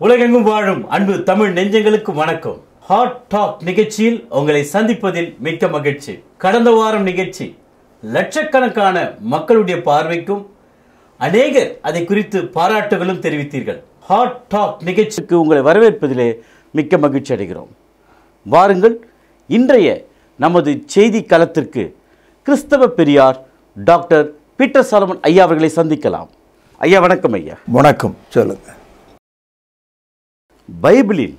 உலகெங்கும் வாழும் அன்பு தமிழ் நெஞ்சங்களுக்கு வணக்கம். ஹாட் டாக் நிகழ்ச்சியில் உங்களை சந்திப்பதில் மிக்க மகிழ்ச்சி. கடந்த வாரம் நிகழ்ச்சி லட்சக்கணக்கான மக்களுடைய பார்வைக்கும் அநேகர் அதை குறித்து பாராட்டுகளும் தெரிவித்தீர்கள். ஹாட் டாக் நிகழ்ச்சிக்கு உங்களை வரவேற்பதிலே மிக்க மகிழ்ச்சி அடைகிறோம். வாருங்கள், இன்றைய நமது செய்தி களத்திற்கு கிறிஸ்தவ பெரியார் டாக்டர் பீட்டர் சாலமன் ஐயா அவர்களை சந்திக்கலாம். ஐயா வணக்கம். ஐயா வணக்கம். சொல்லுங்க. பைபிளில்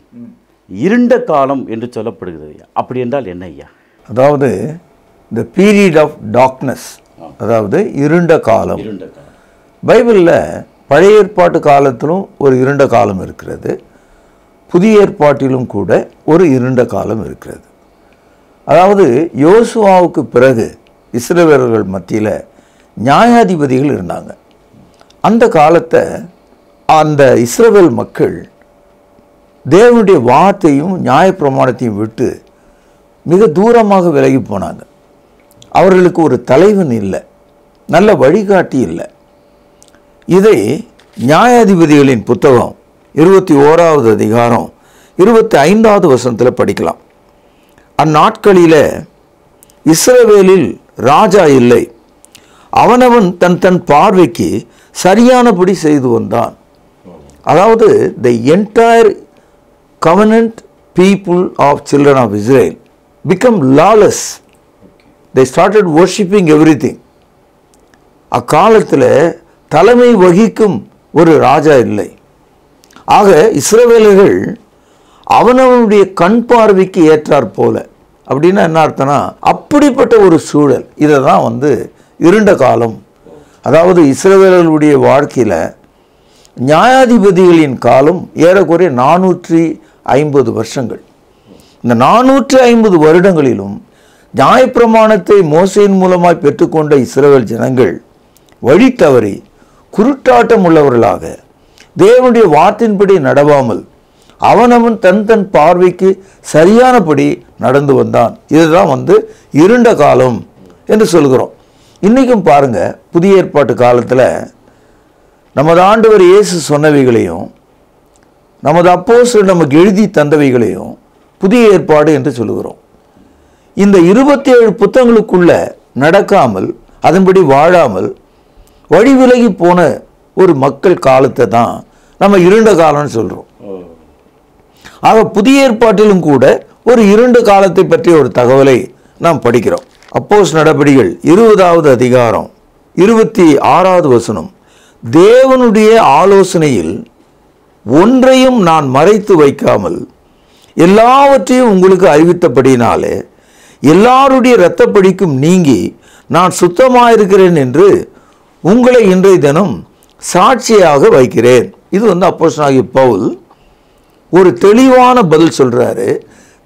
இருண்ட காலம் என்று சொல்லப்படுகிறது. அப்படி என்றால் என்ன ஐயா? அதாவது த பீரியட் ஆஃப் டார்க்னஸ், அதாவது இருண்ட காலம். பைபிளில் பழைய ஏற்பாட்டு காலத்திலும் ஒரு இருண்ட காலம் இருக்கிறது, புதிய ஏற்பாட்டிலும் கூட ஒரு இருண்ட காலம் இருக்கிறது. அதாவது யோசுவாவுக்கு பிறகு இஸ்ரவேலர்கள் மத்தியில் நியாயாதிபதிகள் இருந்தாங்க. அந்த காலத்தை அந்த இஸ்ரவேல் மக்கள் தேவனுடைய வார்த்தையும் நியாயப்பிரமாணத்தையும் விட்டு மிக தூரமாக விலகி போனாங்க. அவர்களுக்கு ஒரு தலைவன் இல்லை, நல்ல வழிகாட்டி இல்லை. இதை நியாயாதிபதிகளின் புத்தகம் 21வது அதிகாரம் 25வது வசனத்தில் படிக்கலாம். அந்நாட்களில் இஸ்ரவேலில் ராஜா இல்லை, அவனவன் தன் தன் பார்வைக்கு சரியானபடி செய்து வந்தான். அதாவது the entire covenant people of children of Israel become lawless. They started worshipping everything. அக்காலத்தில் தலைமை வகிக்கும் ஒரு ராஜா இல்லை. ஆக இஸ்ரவேலர்கள் அவனவனுடைய கண் பார்வைக்கு ஏற்றார் போல, அப்படின்னா என்ன அர்த்தம்னா அப்படிப்பட்ட ஒரு சூழல். இதை தான் இருண்ட காலம். அதாவது இஸ்ரவேலர்களுடைய வாழ்க்கையில் நியாயாதிபதிகளின் காலம் ஏறக்குறைய 450 வருஷங்கள். இந்த 450 வருடங்களிலும் நியாயப்பிரமாணத்தை மோசையின் மூலமாய் பெற்றுக்கொண்ட இஸ்ரவேல் ஜனங்கள் வழி தவறி குருட்டாட்டம் உள்ளவர்களாக தேவனுடைய வார்த்தையின்படி நடவாமல் அவனவன் தன் தன் பார்வைக்கு சரியானபடி நடந்து வந்தான். இதுதான் இருண்ட காலம் என்று சொல்கிறோம். இன்றைக்கும் பாருங்க, புதிய ஏற்பாட்டு காலத்தில் நமது ஆண்டவர் இயேசு சொன்னவைகளையும் நமது அப்போஸ்தலர் நமக்கு எழுதி தந்தவைகளையும் புதிய ஏற்பாடு என்று சொல்லுகிறோம். இந்த 27 புத்தகங்களுக்குள்ள நடக்காமல் அதன்படி வாழாமல் வழி விலகி போன ஒரு மக்கள் காலத்தை தான் நம்ம இருண்ட காலம்னு சொல்கிறோம். ஆக புதிய ஏற்பாட்டிலும் கூட ஒரு இருண்ட காலத்தை பற்றிய ஒரு தகவலை நாம் படிக்கிறோம். அப்போஸ்தலர் நடபடிகள் 20வது அதிகாரம் 26வது வசனம், தேவனுடைய ஆலோசனையில் ஒன்றையும் நான் மறைத்து வைக்காமல் எல்லாவற்றையும் உங்களுக்கு அறிவித்தபடினாலே எல்லாருடைய இரத்தப்படிக்கும் நீங்கி நான் சுத்தமாயிருக்கிறேன் என்று உங்களை இன்றைய தினம் சாட்சியாக வைக்கிறேன். இது அப்போஸ்தலனாகிய பவுல் ஒரு தெளிவான பதில் சொல்றாரு.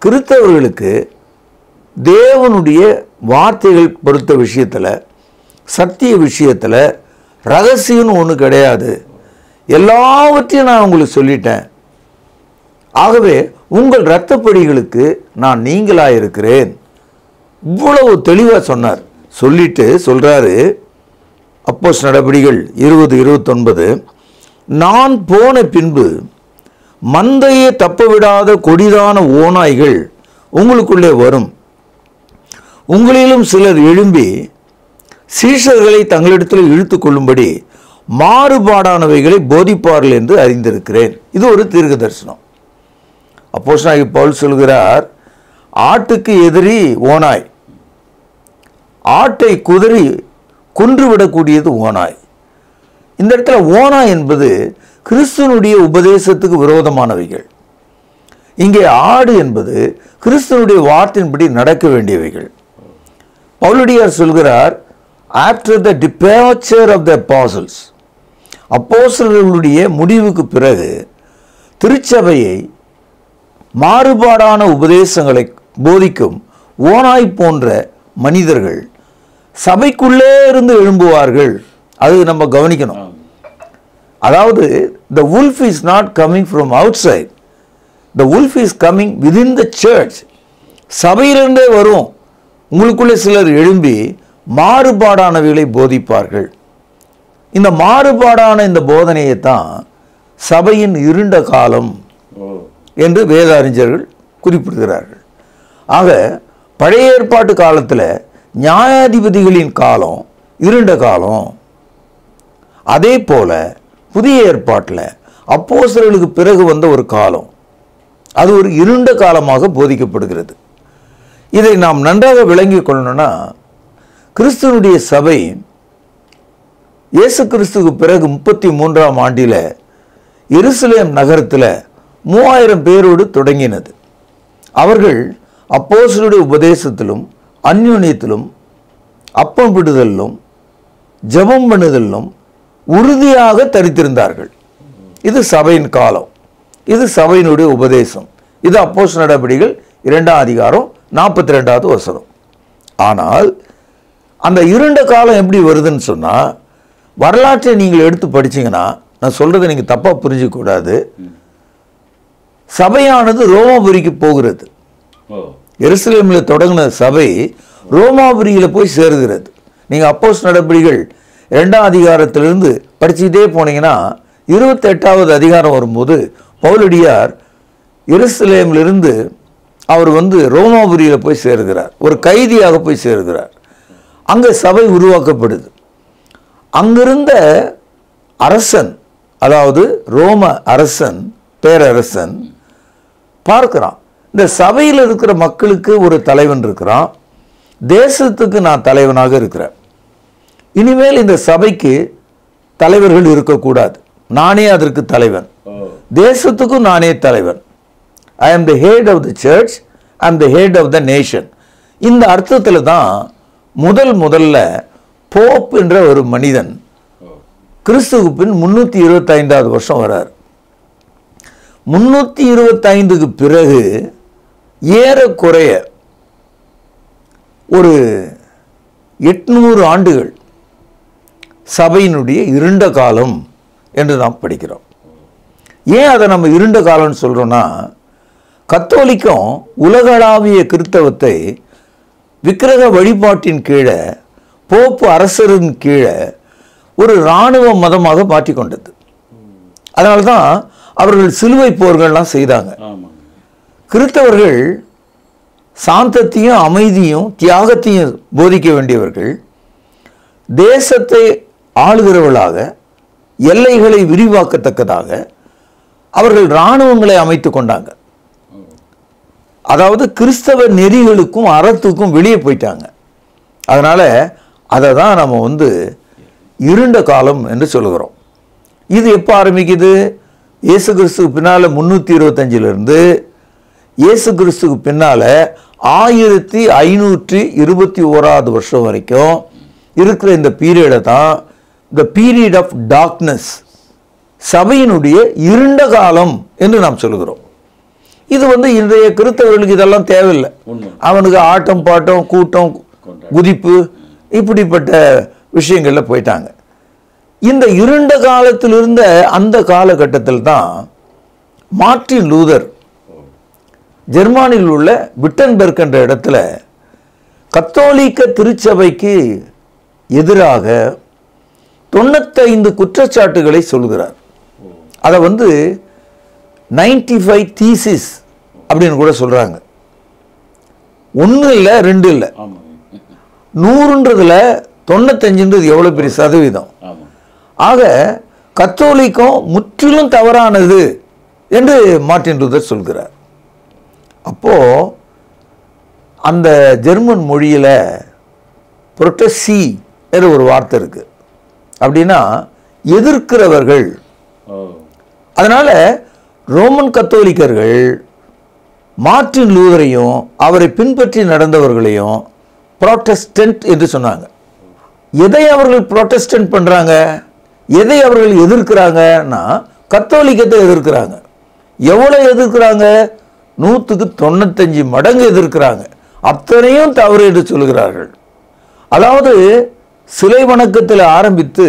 கிறிஸ்தவர்களுக்கு தேவனுடைய வார்த்தைகள் பொறுத்த விஷயத்தில், சத்திய விஷயத்தில் ரகசியம்னு ஒன்று கிடையாது, எல்லாவற்றையும் நான் உங்களுக்கு சொல்லிட்டேன். ஆகவே உங்கள் இரத்தப்படிகளுக்கு நான் நீங்களாக இருக்கிறேன். இவ்வளவு தெளிவாக சொன்னார். சொல்லிட்டு சொல்றாரு, அப்போஸ்தலர் நடபடிகள் 20:29, நான் போன பின்பு மந்தையை தப்பவிடாத கொடிதான ஓநாய்கள் உங்களுக்குள்ளே வரும், உங்களிலும் சிலர் எழும்பி சீஷர்களை தங்களிடத்தில் இழுத்து கொள்ளும்படி மாறுபாடானவைகளை போதிப்பார்கள் என்று அறிந்திருக்கிறேன். இது ஒரு தீர்க்க தரிசனம். அப்போஸ்தலனாகிய பவுல் சொல்கிறார், ஆட்டுக்கு எதிரி ஓநாய், ஆட்டை குதறி கொன்றுவிடக்கூடியது ஓநாய். இந்த இடத்துல ஓநாய் என்பது கிறிஸ்துவனுடைய உபதேசத்துக்கு விரோதமானவைகள். இங்கே ஆடு என்பது கிறிஸ்துவனுடைய வார்த்தையின்படி நடக்க வேண்டியவைகள். பவுலடியார் சொல்கிறார், after the departure of the apostles, அப்போஸ்தலர்களுடைய முடிவுக்கு பிறகு திருச்சபையை மாறுபாடான உபதேசங்களை போதிக்கும் ஓநாய் போன்ற மனிதர்கள் சபைக்குள்ளே இருந்து எழும்புவார்கள். அது நம்ம கவனிக்கணும். அதாவது the wolf is not coming from outside, the wolf is coming within the church. சபையிலிருந்தே வரும். உங்களுக்குள்ளே சிலர் எழும்பி மாறுபாடானவைகளை போதிப்பார்கள். இந்த மாறுபாடான இந்த போதனையை தான் சபையின் இருண்ட காலம் என்று வேத அறிஞர்கள் குறிப்பிடுகிறார்கள். ஆக பழைய ஏற்பாட்டு காலத்தில் நியாயாதிபதிகளின் காலம் இருண்ட காலம். அதே போல புதிய ஏற்பாட்டில் அப்போஸ்தலர்களுக்கு பிறகு வந்த ஒரு காலம், அது ஒரு இருண்ட காலமாக போதிக்கப்படுகிறது. இதை நாம் நன்றாக விளங்கிக் கொள்ளணும்னா, கிறிஸ்துவனுடைய சபை இயேசு கிறிஸ்துவுக்கு பிறகு 33ஆம் ஆண்டில் எருசலேம் நகரத்தில் 3000 பேரோடு தொடங்கினது. அவர்கள் அப்போஸ்தலருடைய உபதேசத்திலும் அந்யோன்யத்திலும் அப்பம் விடுதலிலும் ஜெபம் பண்ணுதலிலும் உறுதியாக தரித்திருந்தார்கள். இது சபையின் காலம், இது சபையினுடைய உபதேசம். இது அப்போஸ்தலர் நடபடிகள் 2ஆம் அதிகாரம் 42வது வசனம். ஆனால் அந்த இருண்ட காலம் எப்படி வருதுன்னு சொன்னால், வரலாற்றை நீங்கள் எடுத்து படிச்சீங்கன்னா, நான் சொல்றதை நீங்கள் தப்பாக புரிஞ்சிக்கூடாது. சபையானது ரோமாபுரிக்கு போகிறது. எருசலேமில் தொடங்கின சபை ரோமாபுரியில் போய் சேருகிறது. நீங்கள் அப்போஸ்தலர் நடபடிகள் 2ஆம் அதிகாரத்திலிருந்து படிச்சுக்கிட்டே போனீங்கன்னா 28வது அதிகாரம் வரும்போது பவுலடியார் எருசலேமிலிருந்து அவர் ரோமாபுரியில் போய் சேருகிறார். ஒரு கைதியாக போய் சேருகிறார். அங்கே சபை உருவாக்கப்படுது. அங்கிருந்த அரசன், அதாவது ரோம அரசன், பேரரசன் பார்க்கிறான், இந்த சபையில் இருக்கிற மக்களுக்கு ஒரு தலைவன் இருக்கிறான், தேசத்துக்கு நான் தலைவனாக இருக்கிறேன், இனிமேல் இந்த சபைக்கு தலைவர்கள் இருக்கக்கூடாது, நானே அதற்கு தலைவன், தேசத்துக்கும் நானே தலைவன். I am the head of the church, I am the head of the nation. இந்த அர்த்தத்தில் தான் முதல்ல போப் என்ற ஒரு மனிதன் கிறிஸ்துவுக்கு பின் 325வது வருஷம் வரார். 325க்கு பிறகு ஏறக்குறைய ஒரு 800 ஆண்டுகள் சபையினுடைய இருண்ட காலம் என்று நாம் படிக்கிறோம். ஏன் அதை நம்ம இருண்ட காலம்னு சொல்றோம்னா, கத்தோலிக்கம் உலகளாவிய கிறிஸ்தவத்தை விக்கிரக வழிபாட்டின் கீழே, போப்பு அரசரின் கீழே ஒரு இராணுவ மதமாக மாற்றிக்கொண்டது. அதனால தான் அவர்கள் சிலுவை போர்கள்லாம் செய்தாங்க. கிறிஸ்தவர்கள் சாந்தத்தையும் அமைதியும் தியாகத்தையும் போதிக்க வேண்டியவர்கள், தேசத்தை ஆளுகிறவர்களாக எல்லைகளை விரிவாக்கத்தக்கதாக அவர்கள் இராணுவங்களை அமைத்து கொண்டாங்க. அதாவது கிறிஸ்தவ நெறிகளுக்கும் அறத்துக்கும் வெளியே போயிட்டாங்க. அதனால அதை தான் நம்ம இருண்ட காலம் என்று சொல்லுகிறோம். இது எப்போ ஆரம்பிக்குது? இயேசு கிறிஸ்துக்கு பின்னால் 325லிருந்து இயேசு கிறிஸ்துக்கு பின்னால் 1521வது வருஷம் வரைக்கும் இருக்கிற இந்த பீரியடை தான் த பீரியட் ஆஃப் டார்க்னஸ், சபையினுடைய இருண்ட காலம் என்று நாம் சொல்லுகிறோம். இது இன்றைய கிறிஸ்தவர்களுக்கு இதெல்லாம் தேவையில்லை. அவனுக்கு ஆட்டம் பாட்டம் கூட்டம் குதிப்பு இப்படிப்பட்ட விஷயங்களில் போயிட்டாங்க. இந்த இருண்ட காலத்தில் இருந்த அந்த காலகட்டத்தில் தான் மார்ட்டின் லூதர் ஜெர்மானில் உள்ள விட்டன்பெர்க் என்ற இடத்துல கத்தோலிக்க திருச்சபைக்கு எதிராக 95 குற்றச்சாட்டுகளை சொல்கிறார். அதை 95 தீசிஸ் அப்படின்னு கூட சொல்றாங்க. 1 இல்லை 2 இல்லை, 100ன்றதுல 95ன்றது எவ்வளவு பெரிய சதவீதம். ஆக கத்தோலிக்கம் முற்றிலும் தவறானது என்று மார்ட்டின் லூதர் சொல்கிறார். அப்போ அந்த ஜெர்மன் மொழியில புரோட்டஸ்டி என்ற ஒரு வார்த்தை இருக்கு. அப்படின்னா எதிர்க்கிறவர்கள். அதனால ரோமன் கத்தோலிக்கர்கள் மார்ட்டின் லூதரையும் அவரை பின்பற்றி நடந்தவர்களையும் புரோட்டஸ்டன்ட் என்று சொன்னாங்க. எதை அவர்கள் புரோட்டஸ்டன்ட் பண்றாங்க, எதை அவர்கள் எதிர்க்கிறாங்கன்னா கத்தோலிக்கத்தை எதிர்க்கிறாங்க. எவ்வளவு எதிர்க்கிறாங்க? 100க்கு 95 மடங்கு எதிர்க்கிறாங்க. அத்தனையும் தவறு என்று சொல்கிறார்கள். அதாவது சிலை வணக்கத்தில் ஆரம்பித்து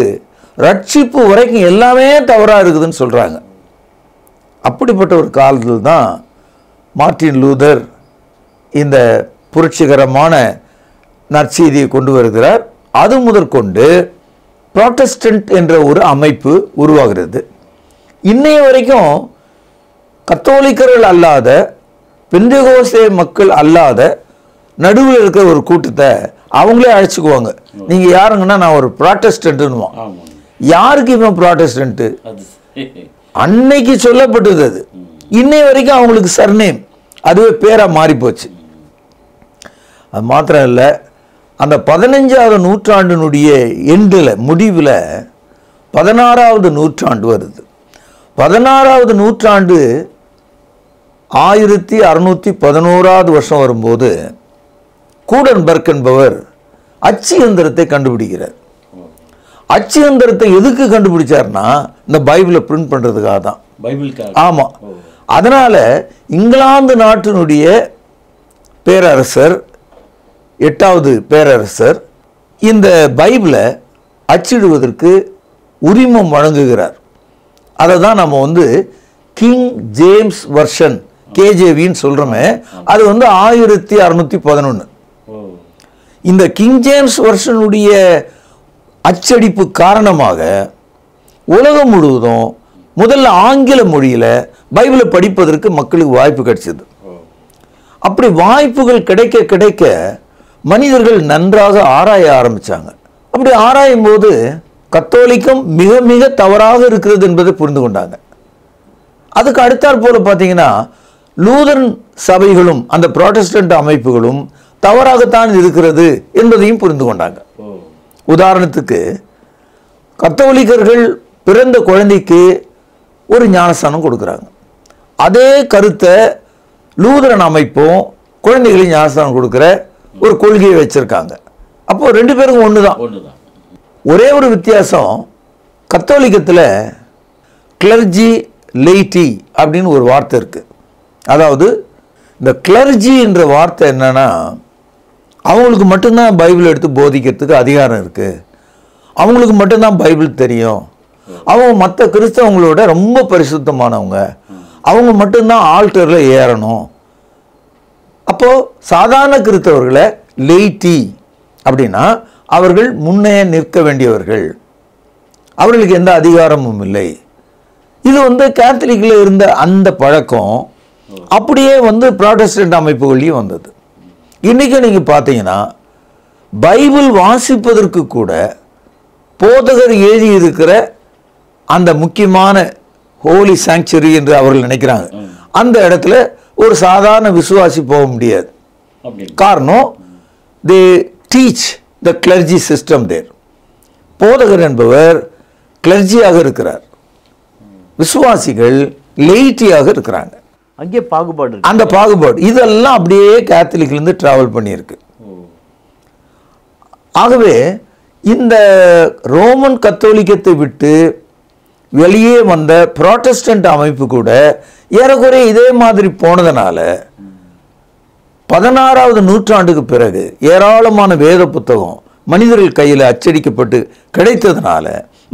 ரட்சிப்பு வரைக்கும் எல்லாமே தவறா இருக்குதுன்னு சொல்றாங்க. அப்படிப்பட்ட ஒரு காலத்தில் தான் மார்ட்டின் லூதர் இந்த புரட்சிகரமான நற்செய்தியை கொண்டு வருகிறார். அது முதற்கொண்டு புரோட்டஸ்டன்ட் என்ற ஒரு அமைப்பு உருவாகிறது. இன்னைய வரைக்கும் கத்தோலிக்கர்கள் அல்லாத பெந்தெகோஸ்தே மக்கள் அல்லாத நடுவில் இருக்கிற ஒரு கூட்டத்தை அவங்களே அழைச்சிக்குவாங்க. நீங்கள் யாருங்கன்னா நான் ஒரு ப்ராட்டஸ்டன்ட்டுன்னுவான். யாருக்கு இவன் ப்ராட்டஸ்டன்ட்டு? அன்னைக்கு சொல்லப்பட்டது அது. இன்னை வரைக்கும் அவங்களுக்கு சர்நேம், அதுவே பேராக மாறி போச்சு. அது மாத்திரம் இல்லை, அந்த 15வது நூற்றாண்டினுடைய எண்டில் முடிவில் 16வது நூற்றாண்டு வருது. 16வது நூற்றாண்டு 1611வது வருஷம் வரும்போது கூடன்பர்க் என்பவர் அச்சு எந்திரத்தை கண்டுபிடிக்கிறார். அச்சு எந்திரத்தை எதுக்கு கண்டுபிடிச்சார்னா இந்த பைபிளை பிரிண்ட் பண்ணுறதுக்காக தான். ஆமாம். அதனால இங்கிலாந்து நாட்டினுடைய பேரரசர், 8வது பேரரசர், இந்த பைபிளை அச்சிடுவதற்கு உரிமம் வழங்குகிறார். அதை தான் நம்ம கிங் ஜேம்ஸ் வெர்ஷன், கேஜேவின்னு சொல்கிறோமே, அது 1611. இந்த கிங் ஜேம்ஸ் வெர்ஷனுடைய அச்சடிப்பு காரணமாக உலகம் முழுவதும் முதல்ல ஆங்கில மொழியில் பைபிளை படிப்பதற்கு மக்களுக்கு வாய்ப்பு கிடைச்சது. அப்படி வாய்ப்புகள் கிடைக்க கிடைக்க மனிதர்கள் நன்றாக ஆராய ஆரம்பித்தாங்க. அப்படி ஆராயும் போது கத்தோலிக்கம் மிக மிக தவறாக இருக்கிறது என்பதை புரிந்து கொண்டாங்க. அதுக்கு அடுத்தாற் போல பார்த்தீங்கன்னா லூதரன் சபைகளும் அந்த புராட்டஸ்டன்ட் அமைப்புகளும் தவறாகத்தான் இருக்கிறது என்பதையும் புரிந்து கொண்டாங்க. உதாரணத்துக்கு கத்தோலிக்கர்கள் பிறந்த குழந்தைக்கு ஒரு ஞானஸ்தானம் கொடுக்குறாங்க. அதே கருத்தை லூதரன் அமைப்பும் குழந்தைகளுக்கு ஞானஸ்தானம் கொடுக்குற ஒரு கொள்கையை வச்சிருக்காங்க. அப்போ ரெண்டு பேரும் ஒன்று தான். ஒரே ஒரு வித்தியாசம், கத்தோலிக்கத்தில் கிளர்ஜி லைட்டி அப்படின்னு ஒரு வார்த்தை இருக்கு. அதாவது இந்த கிளர்ஜி என்ற வார்த்தை என்னன்னா, அவங்களுக்கு மட்டும்தான் பைபிள் எடுத்து போதிக்கிறதுக்கு அதிகாரம் இருக்கு, அவங்களுக்கு மட்டும்தான் பைபிள் தெரியும், அவங்க மற்ற கிறிஸ்தவங்களோட ரொம்ப பரிசுத்தமானவங்க, அவங்க மட்டும்தான் ஆல்டரில் ஏறணும். அப்போது சாதாரண கிறிஸ்தவர்களை லைட்டி அப்படின்னா அவர்கள் முன்னே நிற்க வேண்டியவர்கள், அவர்களுக்கு எந்த அதிகாரமும் இல்லை. இது கேத்தலிக்கில் இருந்த அந்த பழக்கம் அப்படியே புராட்டஸ்டன்ட் அமைப்புகளையும் வந்தது. இன்றைக்கி நீங்கள் பார்த்தீங்கன்னா பைபிள் வாசிப்பதற்கு கூட போதகர் எழுதியிருக்கிற அந்த முக்கியமான ஹோலி சாங்சுரி என்று அவர்கள் நினைக்கிறாங்க. அந்த இடத்துல ஒரு சாதாரண விசுவாசி போக முடியாது. காரணம், they teach the clergy system there. போதகர் என்பவர் கிளர்ஜியாக இருக்கிறார், விசுவாசிகள் லைட்டியாக இருக்கிறாங்க. அங்கே பாகுபாடு, அந்த பாகுபாடு இதெல்லாம் அப்படியே கேத்தலிக்லேருந்து டிராவல் பண்ணியிருக்கு. ஆகவே இந்த ரோமன் கத்தோலிக்கத்தை விட்டு வெளியே வந்த புராட்டஸ்டன்ட் அமைப்பு கூட ஏறக்குறைய இதே மாதிரி போனதுனால 16வது நூற்றாண்டுக்கு பிறகு ஏராளமான வேத புத்தகம் மனிதர்கள் கையில் அச்சடிக்கப்பட்டு கிடைத்ததுனால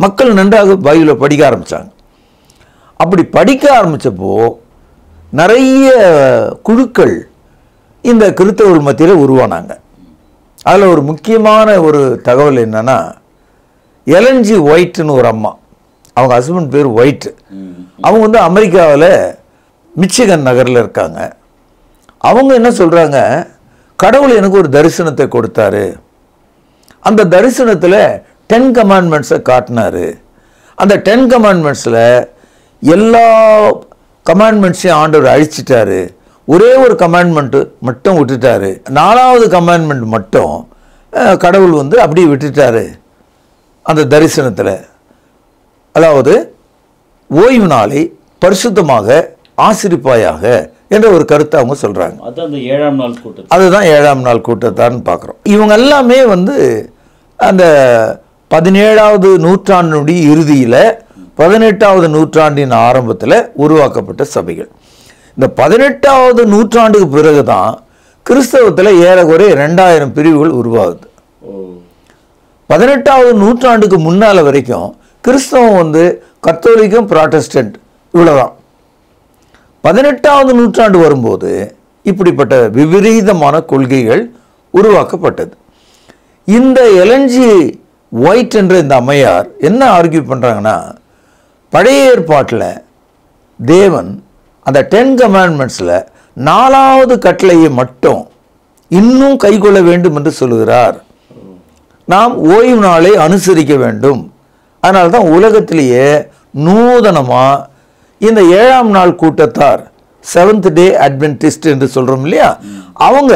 மக்கள் நன்றாக பைபிளை படிக்க ஆரம்பித்தாங்க. அப்படி படிக்க ஆரம்பித்தப்போ நிறைய குழுக்கள் இந்த கிறிஸ்தவர்கள் மத்தியில் உருவானாங்க. அதில் ஒரு முக்கியமான ஒரு தகவல் என்னன்னா, எலன்ஜி ஒயிட்னு ஒரு அம்மா, அவங்க ஹஸ்பண்ட் பேர் ஒயிட். அவங்க அமெரிக்காவில் மிச்சிகன் நகரில் இருக்காங்க. அவங்க என்ன சொல்கிறாங்க, கடவுள் எனக்கு ஒரு தரிசனத்தை கொடுத்தாரு, அந்த தரிசனத்தில் 10 கமாண்ட்மெண்ட்ஸை காட்டினாரு. அந்த 10 கமாண்ட்மெண்ட்ஸில் எல்லா கமாண்ட்மெண்ட்ஸையும் ஆண்டவர் அழிச்சிட்டாரு, ஒரே ஒரு கமாண்ட்மெண்ட்டு மட்டும் விட்டுட்டாரு, 4வது கமாண்ட்மெண்ட் மட்டும் கடவுள் அப்படியே விட்டுட்டாரு அந்த தரிசனத்தில். அதாவது ஓய்வு நாளை பரிசுத்தமாக ஆசிரிப்பாயாக என்ற ஒரு கருத்தை அவங்க சொல்கிறாங்க. அதுதான் 7ஆம் நாள் கூட்டத்தான்னு பார்க்குறோம். இவங்க எல்லாமே அந்த 17வது நூற்றாண்டினுடைய இறுதியில் 18வது நூற்றாண்டின் ஆரம்பத்தில் உருவாக்கப்பட்ட சபைகள். இந்த 18வது நூற்றாண்டுக்கு பிறகு தான் கிறிஸ்தவத்தில் ஏறக்குறைய 2000 பிரிவுகள் உருவாகுது. 18வது நூற்றாண்டுக்கு முன்னால் வரைக்கும் கிறிஸ்தவம் கத்தோலிக்கம் புராட்டஸ்டன்ட் இவ்வளோதான். 18வது நூற்றாண்டு வரும்போது இப்படிப்பட்ட விபரீதமான கொள்கைகள் உருவாக்கப்பட்டது. இந்த எலன்ஜி ஒயிட் என்ற இந்த அம்மையார் என்ன ஆர்கியூ பண்ணுறாங்கன்னா, பழைய ஏற்பாட்டில் தேவன் அந்த 10 கமாண்ட்மெண்ட்ஸில் 4வது கட்டளையை மட்டும் இன்னும் கைக்கொள்ள வேண்டும் என்று சொல்லுகிறார். நாம் ஓய்வு நாளை அனுசரிக்க வேண்டும். அதனால தான் உலகத்திலேயே நூதனமாக இந்த 7ஆம் நாள் கூட்டத்தார், 7th டே அட்வென்டிஸ்ட் என்று சொல்கிறோம் இல்லையா, அவங்க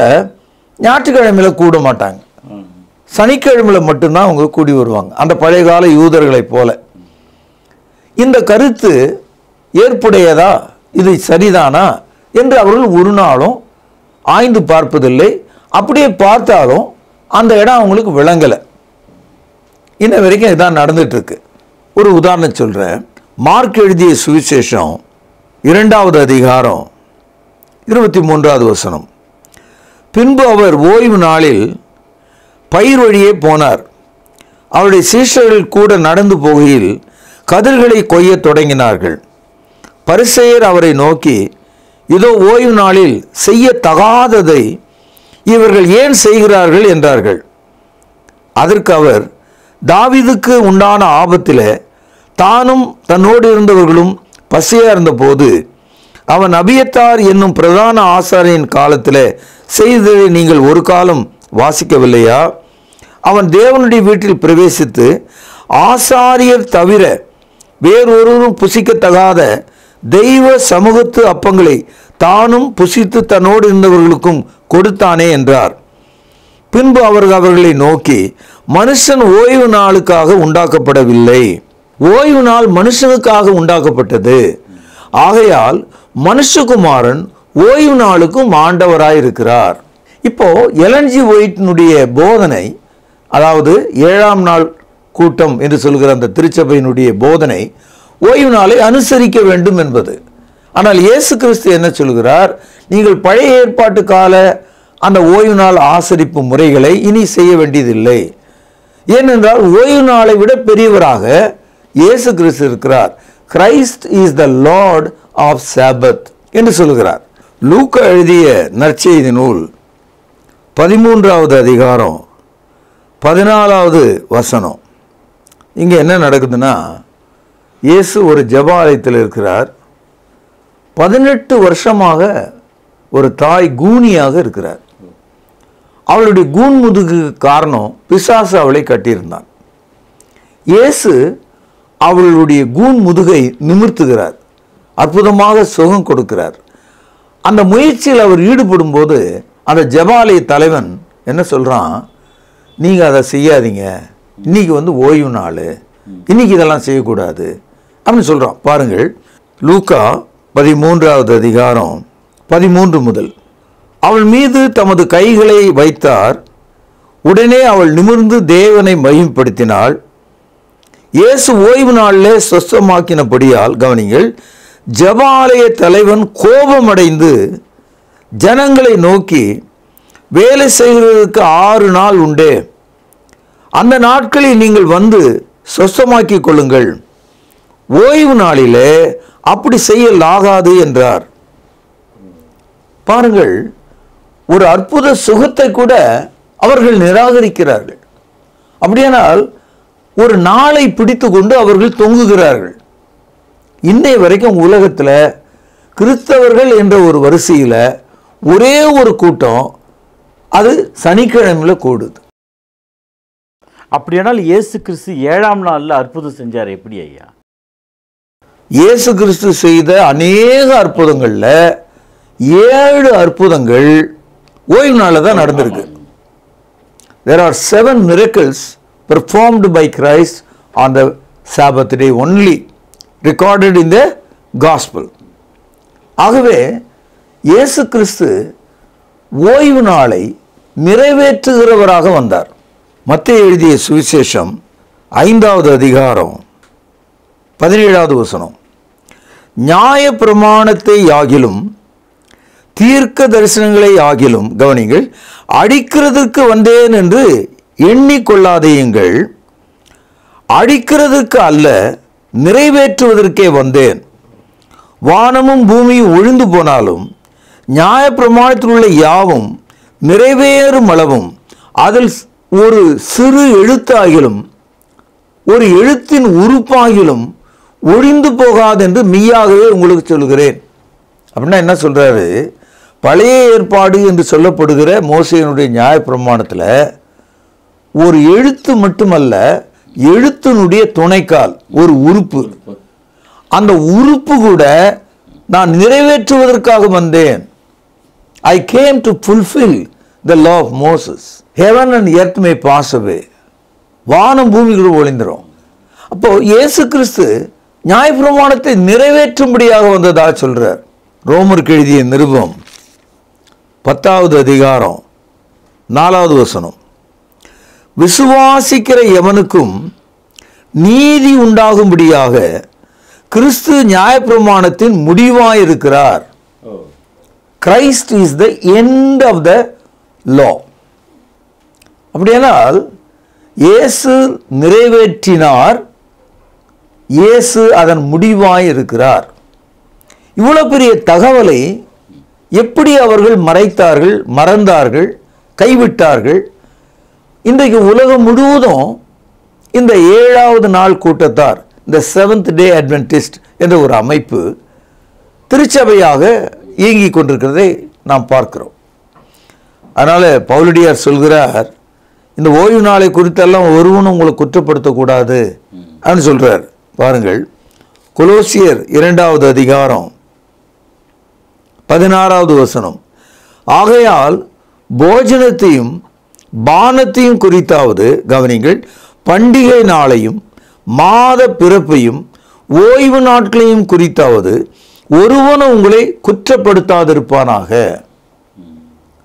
ஞாயிற்றுக்கிழமையில் கூட மாட்டாங்க, சனிக்கிழமையில் மட்டும்தான் அவங்க கூடி வருவாங்க, அந்த பழைய கால யூதர்களை போல. இந்த கருத்து ஏற்புடையதா, இது சரிதானா என்று அவர்கள் ஒரு நாளும் ஆய்ந்து பார்ப்பதில்லை. அப்படியே பார்த்தாலும் அந்த இடம் அவங்களுக்கு விளங்கலை. இன்ன வரைக்கும் இதான் நடந்துட்டு இருக்கு. ஒரு உதாரணம் சொல்கிறேன். மார்க் எழுதிய சுவிசேஷம் 2வது அதிகாரம் 23வது வசனம். பின்பு அவர் ஓய்வு நாளில் பயிர் வழியே போனார். அவருடைய சீஷர்கள் கூட நடந்து போகையில் கதிர்களை கொய்ய தொடங்கினார்கள். பரிசேயர் அவரை நோக்கி, இதோ ஓய்வு நாளில் செய்யத்தகாததை இவர்கள் ஏன் செய்கிறார்கள் என்றார்கள். அதற்கு அவர், தாவீதுக்கு உண்டான ஆபத்தில் தானும் தன்னோடு இருந்தவர்களும் பசியா இருந்தபோது அவன் அபியத்தார் என்னும் பிரதான ஆசாரியன் காலத்தில் செய்ததை நீங்கள் ஒரு காலம் வாசிக்கவில்லையா? அவன் தேவனுடைய வீட்டில் பிரவேசித்து ஆசாரியர் தவிர வேறொருவரும் புசிக்கத்தகாத தெய்வ சமூகத்து அப்பங்களை தானும் புசித்து தன்னோடு இருந்தவர்களுக்கும் கொடுத்தானே என்றார். பின்பு அவர்களை நோக்கி, மனுஷன் ஓய்வு நாளுக்காக உண்டாக்கப்படவில்லை, ஓய்வு நாள் மனுஷனுக்காக உண்டாக்கப்பட்டது. ஆகையால் மனுஷகுமாரன் ஓய்வு நாளுக்கும் ஆண்டவராயிருக்கிறார். இப்போ எலன்ஜி ஒயிட்டினுடைய போதனை, அதாவது 7ஆம் நாள் கூட்டம் என்று சொல்கிற அந்த திருச்சபையினுடைய போதனை ஓய்வு நாளை அனுசரிக்க வேண்டும் என்பது. ஆனால் இயேசு கிறிஸ்து என்ன சொல்கிறார்? நீங்கள் பழைய ஏற்பாட்டு கால அந்த ஓய்வு நாள் ஆசரிப்பு முறைகளை இனி செய்ய வேண்டியதில்லை. ஏனென்றால் ஓய்வு நாளை விட பெரியவராக இயேசு கிறிஸ்து இருக்கிறார். Christ is the lord of Sabbath என்று சொல்கிறார். லூக்கா எழுதிய நற்செய்தி நூல் 13வது அதிகாரம் 14வது வசனம். இங்கே என்ன நடக்குதுன்னா, இயேசு ஒரு ஜெபாலயத்தில் இருக்கிறார். 18 வருஷமாக ஒரு தாய் கூனியாக இருக்கிறார். அவளுடைய கூன் முதுகு காரணம் பிசாசு அவளை கட்டியிருந்தான். இயேசு அவளுடைய கூன் முதுகை நிமிர்த்துகிறார், அற்புதமாக சுகம் கொடுக்கிறார். அந்த முயற்சியில் அவர் ஈடுபடும் போது அந்த ஜெபாலய தலைவன் என்ன சொல்கிறான், நீங்கள் அதை செய்யாதீங்க, இன்னைக்கு ஓய்வு நாள், இன்னைக்கு இதெல்லாம் செய்யக்கூடாது அப்படின்னு சொல்கிறான். பாருங்கள், லூக்கா 13வது அதிகாரம் 13 முதல். அவள் மீது தமது கைகளை வைத்தார். உடனே அவள் நிமிர்ந்து தேவனை மகிமைப்படுத்தினாள். இயேசு ஓய்வு நாளில் சொஸ்தமாக்கினபடியால், கவனிங்கள், ஜெபாலய தலைவன் கோபமடைந்து ஜனங்களை நோக்கி, வேலை செய்கிறதுக்கு 6 நாள் உண்டே, அந்த நாட்களில் நீங்கள் வந்து சொஸ்தமாக்கிக் கொள்ளுங்கள், ஓய்வு நாளிலே அப்படி செய்யலாகாது என்றார். பாருங்கள், ஒரு அற்புத சுகத்தை கூட அவர்கள் நிராகரிக்கிறார்கள். அப்படியானால் ஒரு நாளை பிடித்து கொண்டு அவர்கள் தொங்குகிறார்கள். இன்னைய வரைக்கும் உலகத்தில் கிறிஸ்தவர்கள் என்ற ஒரு வரிசையில் ஒரே ஒரு கூட்டம், அது சனிக்கிழமையில் கூடுது. அப்படியானால் இயேசு கிறிஸ்து 7ஆம் நாளில் அற்புதம் செஞ்சார். எப்படி ஐயா? இயேசு கிறிஸ்து செய்த அநேக அற்புதங்களில் 7 அற்புதங்கள் ஓய்வு நாளில் தான் நடந்திருக்கு. There are 7 miracles performed by Christ on the Sabbath day only, recorded in the gospel. ஆகவே இயேசு கிறிஸ்து ஓய்வு நாளை நிறைவேற்றுகிறவராக வந்தார். மத்தேயு எழுதிய சுவிசேஷம் 5வது அதிகாரம் 17வது வசனம். நியாய பிரமாணத்தை ஆகிலும் தீர்க்க தரிசனங்களை ஆகிலும், கவனிங்கள், அடிக்கிறதுக்கு வந்தேன் என்று எண்ணிக்கொள்ளாதேயுங்கள், அடிக்கிறதுக்கு அல்ல நிறைவேற்றுவதற்கே வந்தேன். வானமும் பூமியும் ஒழிந்து போனாலும் நியாய பிரமாணத்தில் உள்ள யாவும் நிறைவேறும் அளவும் அதில் ஒரு சிறு எழுத்தாகிலும் ஒரு எழுத்தின் உறுப்பாகிலும் ஒழிந்து போகாது என்று மெய்யாகவே உங்களுக்கு சொல்கிறேன். அப்படின்னா என்ன சொல்றாரு? பழைய ஏற்பாடு என்று சொல்லப்படுகிற மோசேயினுடைய நியாயப்பிரமாணத்தில் ஒரு எழுத்து மட்டுமல்ல, எழுத்தினுடைய துணைக்கால், ஒரு உறுப்பு, அந்த உறுப்பு கூட நான் நிறைவேற்றுவதற்காக வந்தேன். I came to fulfill the law of Moses. Heaven and earth may pass away. வானம் பூமிக்குள்ள ஒளிந்துரும். அப்போ இயேசு கிறிஸ்து நியாயப்பிரமாணத்தை நிறைவேற்றும்படியாக வந்ததாக சொல்றார். ரோமருக்கு எழுதிய நிருபம் 10வது அதிகாரம் 4வது வசனம், விசுவாசிக்கிற எவனுக்கும் நீதி உண்டாகும்படியாக கிறிஸ்து நியாயப்பிரமாணத்தின் முடிவாயிருக்கிறார். Christ is the end of the law. அப்படியானால் இயேசு நிறைவேற்றினார், இயேசு அதன் முடிவாய் இருக்கிறார். இவ்வளவு பெரிய தகவலை எப்படி அவர்கள் மறைத்தார்கள், மறந்தார்கள், கைவிட்டார்கள்? இன்றைக்கு உலகம் முழுவதும் இந்த 7வது நாள் கூட்டத்தார், இந்த செவன்த் டே அட்வென்டிஸ்ட் என்ற ஒரு அமைப்பு திருச்சபையாக இயங்கிக் கொண்டிருக்கிறதை நாம் பார்க்கிறோம். அதனால் பவுலடியார் சொல்கிறார், இந்த ஓய்வு நாளை குறித்தெல்லாம் ஒருவனும் உங்களை குற்றப்படுத்தக்கூடாது அப்படின்னு சொல்கிறார். பாருங்கள், கொலோசியர் 2வது அதிகாரம் 16வது வசனம், ஆகையால் போஜனத்தையும் பானத்தையும் குறித்தாவது கவனிங்கள், பண்டிகை நாளையும் மாத பிறப்பையும் ஓய்வு நாட்களையும் குறித்தாவது ஒருவனும் உங்களை குற்றப்படுத்தாதிருப்பானாக.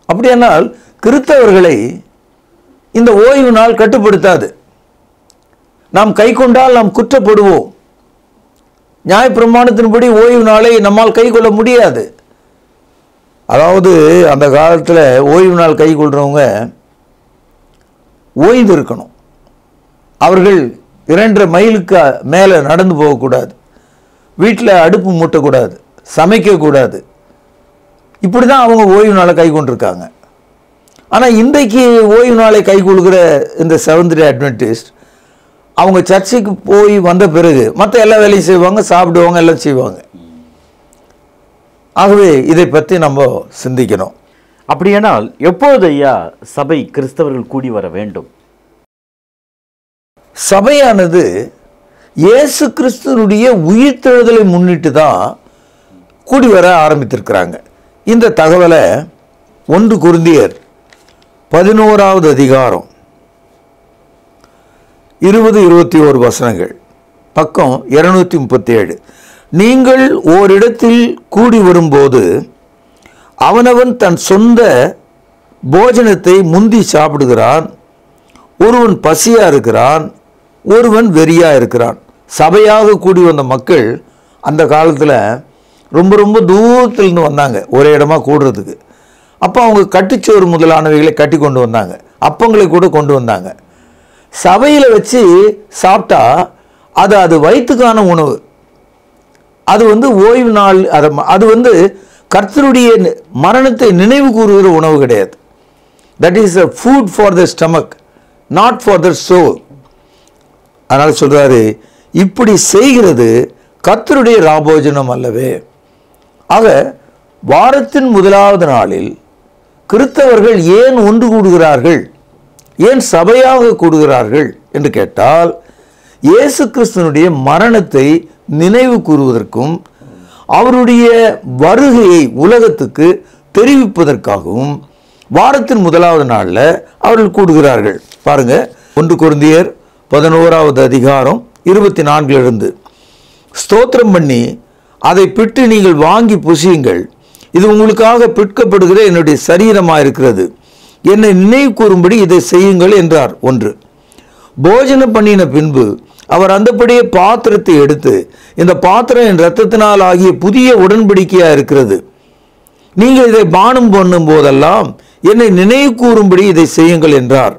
அப்படியானால் கிறிஸ்தவர்களை இந்த ஓய்வு நாள் கட்டுப்படுத்தாது. நாம் கை கொண்டால் நாம் குற்றப்படுவோம். நியாயப்பிரமாணத்தின்படி ஓய்வு நாளை நம்மால் கை கொள்ள முடியாது. அதாவது அந்த காலத்தில் ஓய்வு நாள் கை கொள்றவங்க ஓய்ந்து இருக்கணும். அவர்கள் 2.5 மைலுக்கு மேலே நடந்து போகக்கூடாது, வீட்டில் அடுப்பு மூட்டக்கூடாது, சமைக்கக்கூடாது. இப்படி தான் அவங்க ஓய்வு நாளை கை கொண்டிருக்காங்க. ஆனால் இன்றைக்கு ஓய்வு நாளை கை கொள்கிற இந்த செவன்த் டே அட்வென்டிஸ்ட் அவங்க சர்ச்சுக்கு போய் வந்த பிறகு மற்ற எல்லா வேலையும் செய்வாங்க, சாப்பிடுவாங்க, எல்லாம் செய்வாங்க. ஆகவே இதை பற்றி நம்ம சிந்திக்கணும். அப்படியானால் எப்போது ஐயா சபை கிறிஸ்தவர்கள் கூடி வர வேண்டும்? சபையானது இயேசு கிறிஸ்துனுடைய உயிர்த்தெழுதலை முன்னிட்டு தான் கூடி வர ஆரம்பித்திருக்கிறாங்க. இந்த தகவலை 1 கொரிந்தியர் 11வது அதிகாரம் 20-21 வசனங்கள், பக்கம் 237, நீங்கள் ஓரிடத்தில் கூடி வரும்போது அவனவன் தன் சொந்த போஜனத்தை முந்தி சாப்பிடுகிறான், ஒருவன் பசியா இருக்கிறான், ஒருவன் வெறியா இருக்கிறான். சபையாக கூடி வந்த மக்கள் அந்த காலத்தில் ரொம்ப ரொம்ப தூரத்திலிருந்து வந்தாங்க ஒரே இடமா கூடுறதுக்கு. அப்போ அவங்க கட்டுச்சோறு முதலானவைகளை கட்டி கொண்டு வந்தாங்க, அப்பங்களை கூட கொண்டு வந்தாங்க. சபையில் வச்சு சாப்பிட்டா அது வயிற்றுக்கான உணவு. அது ஓய்வு நாள், அது கர்த்தருடைய மரணத்தை நினைவு கூறுகிற உணவு கிடையாது. That is a food for the stomach, not for the soul. அதனால் சொல்றாரு, இப்படி செய்கிறது கர்த்தருடைய ராபோஜனம் அல்லவே. ஆக வாரத்தின் முதலாவது நாளில் கிறிஸ்தவர்கள் ஏன் ஒன்று கூடுகிறார்கள், ஏன் சபையாக கூடுகிறார்கள் என்று கேட்டால், இயேசு கிறிஸ்துனுடைய மரணத்தை நினைவு கூறுவதற்கும் அவருடைய வருகையை உலகத்துக்கு தெரிவிப்பதற்காகவும் வாரத்தின் முதலாவது நாளில் அவர்கள் கூடுகிறார்கள். பாருங்க, 1 கொரிந்தியர் 11வது அதிகாரம் 24 ஸ்தோத்திரம் பண்ணி அதை பிட்டு நீங்கள் வாங்கி புசியுங்கள், இது உங்களுக்காக பிற்கப்படுகிற என்னுடைய சரீரமாக இருக்கிறது, என்னை நினைவு கூறும்படி இதை செய்யுங்கள் என்றார். 1. போஜனம் பண்ணின பின்பு அவர் அந்தபடியே பாத்திரத்தை எடுத்து, இந்த பாத்திரம் என் இரத்தத்தினால் ஆகிய புதிய உடன்படிக்கையாக இருக்கிறது, நீங்கள் இதை பானம் பண்ணும் போதெல்லாம் என்னை நினைவு கூறும்படி இதை செய்யுங்கள் என்றார்.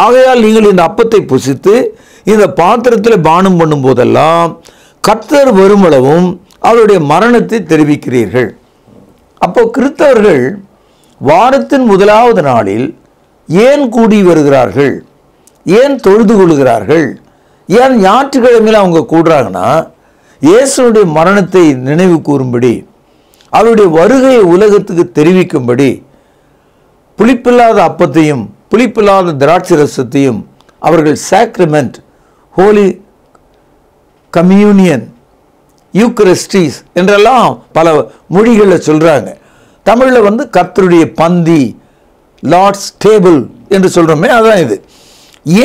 ஆகையால் நீங்கள் இந்த அப்பத்தை புசித்து இந்த பாத்திரத்தில் பானம் பண்ணும் போதெல்லாம் கர்த்தர் வருமளவும் அவருடைய மரணத்தை தெரிவிக்கிறீர்கள். அப்போ கிறிஸ்தவர்கள் வாரத்தின் முதலாவது நாளில் ஏன் கூடி வருகிறார்கள், ஏன் தொழுது கொள்கிறார்கள், ஏன் ஞாயிற்றுக்கிழமையில் அவங்க கூடுறாங்கன்னா, இயேசுடைய மரணத்தை நினைவு கூறும்படி, அவருடைய வருகையை உலகத்துக்கு தெரிவிக்கும்படி புளிப்பில்லாத அப்பத்தையும் புளிப்பில்லாத திராட்சை ரசத்தையும் அவர்கள் சாக்ரமெண்ட், ஹோலி கம்யூனியன், யூக்கரிஸ்டிஸ் என்றெல்லாம் பல மொழிகளில் சொல்கிறாங்க. தமிழில் கர்த்தருடைய பந்தி, லார்ட்ஸ் டேபிள் என்று சொல்கிறோமே, அதான் இது.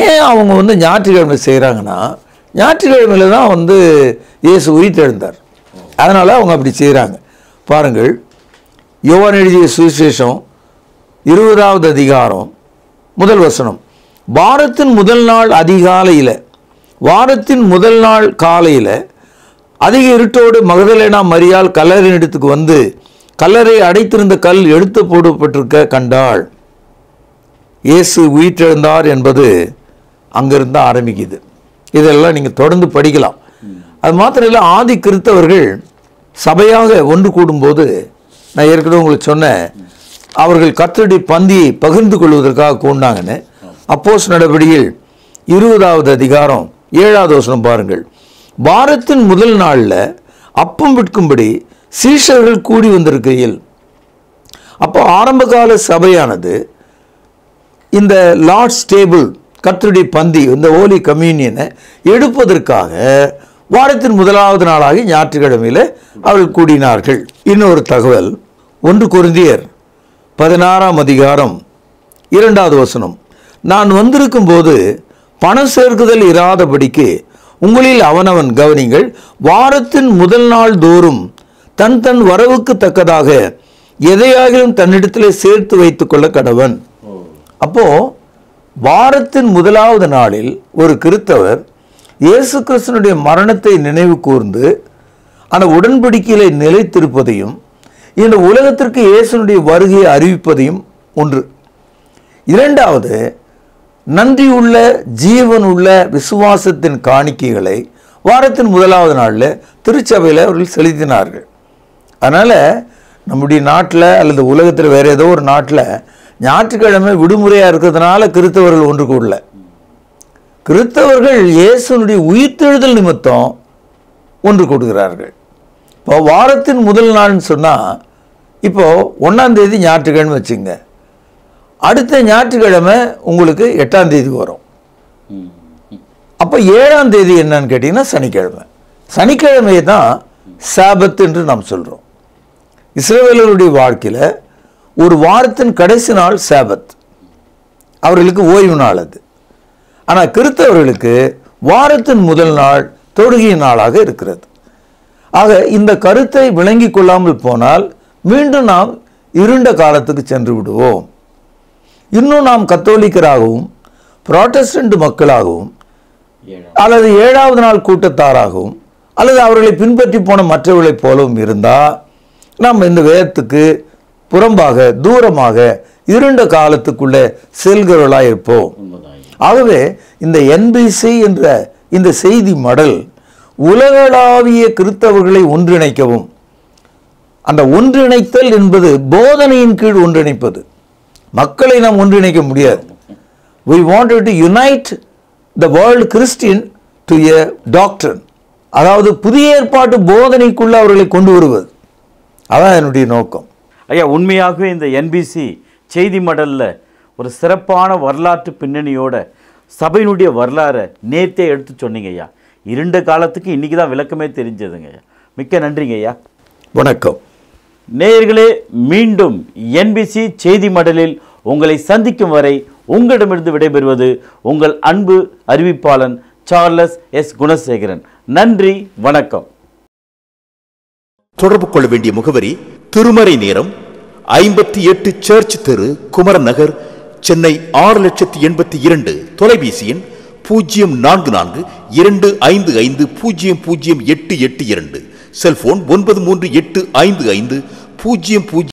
ஏன் அவங்க ஞாயிற்றுக்கிழமை செய்கிறாங்கன்னா, ஞாயிற்றுக்கிழமையில தான் இயேசு உயிர்த்தெழுந்தார். அதனால் அவங்க அப்படி செய்கிறாங்க. பாருங்கள், யோவான் எழுதிய சுவிசேஷம் 20வது அதிகாரம் 1 வசனம். வாரத்தின் முதல் நாள் அதிகாலையில், வாரத்தின் முதல் நாள் காலையில் அதிக இருட்டோடு மகதலேனா மரியாள் கல்லறையின் இடத்துக்கு வந்து கல்லறை அடைத்திருந்த கல் எடுத்து போடப்பட்டிருக்க கண்டாள். இயேசு உயிர்த்தெழுந்தார் என்பது அங்கிருந்து ஆரம்பிக்குது. இதெல்லாம் நீங்கள் தொடர்ந்து படிக்கலாம். அது மாத்திரம் இல்லை, ஆதி கிறிஸ்தவர்கள் சபையாக ஒன்று கூடும்போது, நான் ஏற்கனவே உங்களுக்கு சொன்னேன், அவர்கள் கர்த்தருடைய பந்தியை பகிர்ந்து கொள்வதற்காக கூண்டாங்கன்னு. அப்போஸ்தலர் நடபடியில் 20வது அதிகாரம் 7வது வசனம் பாருங்கள். வாரத்தின் முதல் நாளில் அப்பம் விற்கும்படி சீஷர்கள் கூடி வந்திருக்கையில், அப்போ ஆரம்பகால சபையானது இந்த லார்ட்ஸ் டேபிள், கர்த்தருடைய பந்தி, இந்த ஹோலி கம்யூனியனை எடுப்பதற்காக வாரத்தின் முதலாவது நாளாகி ஞாயிற்றுக்கிழமையில் அவர்கள் கூடினார்கள். இன்னொரு தகவல், 1 கொரிந்தியர் 16ஆம் அதிகாரம் 2வது வசனம். நான் வந்திருக்கும் போது பணம் சேர்க்குதல் இராதபடிக்கு உங்களில் அவனவன் கவனிங்கள், வாரத்தின் முதல் நாள் தோறும் தன் தன் வரவுக்கு தக்கதாக எதையாகிலும் தன்னிடத்திலே சேர்த்து வைத்துக் கொள்ள கடவன். அப்போ வாரத்தின் முதலாவது நாளில் ஒரு கிறிஸ்தவர் இயேசு கிறிஸ்துவினுடைய மரணத்தை நினைவு கூர்ந்து அந்த உடன்படிக்கையிலே நிலைத்திருப்பதையும் இந்த உலகத்திற்கு இயேசுனுடைய வருகையை அறிவிப்பதையும் ஒன்று. இரண்டாவது, நன்றியுள்ள ஜீவனுள்ள விசுவாசத்தின் காணிக்கைகளை வாரத்தின் முதலாவது நாளில் திருச்சபையில் அவர்கள் செலுத்தினார்கள். அதனால் நம்முடைய நாட்டில் அல்லது உலகத்தில் வேறு ஏதோ ஒரு நாட்டில் ஞாயிற்றுக்கிழமை விடுமுறையாக இருக்கிறதுனால கிறிஸ்தவர்கள் ஒன்று கூடல. கிறிஸ்தவர்கள் இயேசுனுடைய உயிர்த்தெழுதல் நிமித்தம் ஒன்று கூடுகிறார்கள். இப்போ வாரத்தின் முதல் நாள்னு சொன்னால், இப்போது 1ஆம் தேதி ஞாயிற்றுக்கிழமை வச்சுங்க, அடுத்த ஞாயிற்றுக்கிழமை உங்களுக்கு 8ஆம் தேதி வரும். அப்போ 7ஆம் தேதி என்னன்னு கேட்டிங்கன்னா சனிக்கிழமை. சனிக்கிழமையை தான் சாபத் என்று நாம் சொல்கிறோம். இஸ்ரவேலருடைய வாழ்க்கையில் ஒரு வாரத்தின் கடைசி நாள் சாபத், அவர்களுக்கு ஓய்வு நாள் அது. ஆனால் கிறிஸ்தவர்களுக்கு வாரத்தின் முதல் நாள் தொழுகை நாளாக இருக்கிறது. ஆக இந்த கருத்தை விளங்கி கொள்ளாமல் போனால் மீண்டும் நாம் இருண்ட காலத்துக்கு சென்று விடுவோம். இன்னும் நாம் கத்தோலிக்கராகவும் புராட்டஸ்டன்ட் மக்களாகவும் அல்லது 7வது நாள் கூட்டத்தாராகவும் அல்லது அவர்களை பின்பற்றி போன மற்றவர்களைப் போலவும் இருந்தால் நாம் இந்த வேதத்துக்கு புறம்பாக தூரமாக இருண்ட காலத்துக்குள்ளே செல்கிறவர்களாக இருப்போம். ஆகவே இந்த என்பிசி என்ற இந்த செய்தி மடல் உலகளாவிய கிறிஸ்தவர்களை ஒன்றிணைக்கவும், அந்த ஒன்றிணைத்தல் என்பது போதனையின் கீழ் ஒன்றிணைப்பது. மக்களை நாம் ஒன்றிணைக்க முடியாது. We wanted to unite the world Christian to a doctrine, அதாவது புதிய ஏற்பாட்டு போதனைக்குள்ள அவர்களை கொண்டு வருவது. அதான் என்னுடைய நோக்கம். ஐயா, உண்மையாகவே இந்த என்பிசி செய்தி மடலில் ஒரு சிறப்பான வரலாற்று பின்னணியோட சபையினுடைய வரலாறை நேர்த்தே எடுத்து சொன்னீங்க ஐயா. இருண்ட காலத்துக்கு இன்றைக்கி தான் விளக்கமே தெரிஞ்சதுங்க ஐயா. மிக்க நன்றிங்க ஐயா. வணக்கம் நேயர்களே, மீண்டும் என்பிசி செய்தி மடலில் உங்களை சந்திக்கும் வரை உங்களிடமிருந்து விடைபெறுவது உங்கள் அன்பு அறிவிப்பாளன் சார்லஸ் எஸ் குணசேகரன். நன்றி, வணக்கம். தொடர்பு கொள்ள வேண்டிய முகவரி: திருமறை நேரம், 58 சர்ச் தெரு, குமரன் நகர், சென்னை 6,82,000. தொலைபேசி எண் 044255008882. செல்போன் 93855000.